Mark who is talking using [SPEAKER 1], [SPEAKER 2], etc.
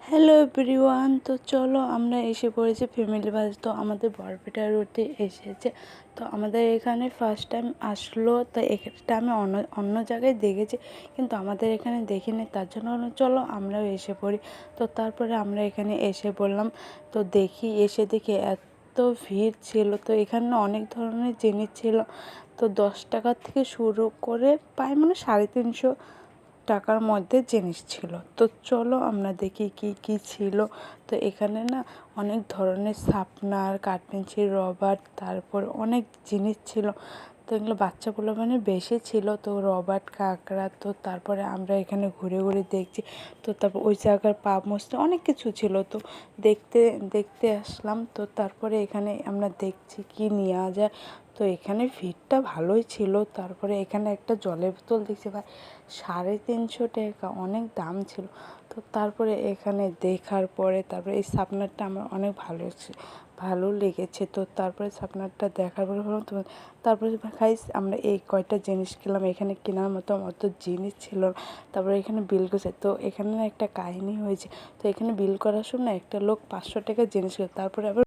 [SPEAKER 1] Hello everyone, তো চলো আমরা এসে পড়েছি ফ্যামিলি বাস। তো আমাদের বরপেটা রোডে এসেছে। তো আমাদের এখানে ফার্স্ট টাইম আসলো, তো এটা আমি অন্য জায়গায় দেখেছি, কিন্তু আমাদের এখানে দেখিনি। তার জন্য চলো আমরাও এসে পড়ি। তো তারপরে আমরা এখানে এসে পড়লাম। তো দেখি এত ভিড় ছিল। তো এখানে অনেক ধরনের জিনিস ছিল। তো 10 টাকা থেকে শুরু করে প্রায় 350 টাকার মধ্যে জিনিস ছিল। তো চলো আমরা দেখি কি কি ছিল। তো এখানে অনেক ধরনের শার্পনার, কাঠ পেন্সিল, রবার, তারপর অনেক জিনিস ছিল। তো এগুলো বাচ্চাগুলো বেশি ছিল। তো রবার, কাঁকড়া। তো তারপরে আমরা এখানে ঘুরে ঘুরে দেখছি। তো তারপর ওই জায়গার পা মুছতে অনেক কিছু ছিল। তো দেখতে দেখতে আসলাম। তো তারপরে এখানে আমরা দেখছি কি নেওয়া যায়। তো এখানে ভিড়টা ভালোই ছিল। তারপরে এখানে একটা জলের বোতল দেখছি, ভাই 350 টাকা, অনেক দাম ছিল। তো তারপরে এখানে দেখার পরে তারপরে এই শার্পনারটা আমার অনেক ভালো লেগেছে। তো তারপরে শার্পনারটা দেখার পরে ভাবলাম তো তারপরে গাইস আমরা এই কয়টা জিনিস কিনলাম। এখানে কেনার মতো অত জিনিস ছিল না। তারপরে এখানে বিল করছে। তো এখানে একটা কাহিনী হয়েছে। তো এখানে বিল করার সময় একটা লোক 500 টাকা জিনিস কিনল, তারপরে আবার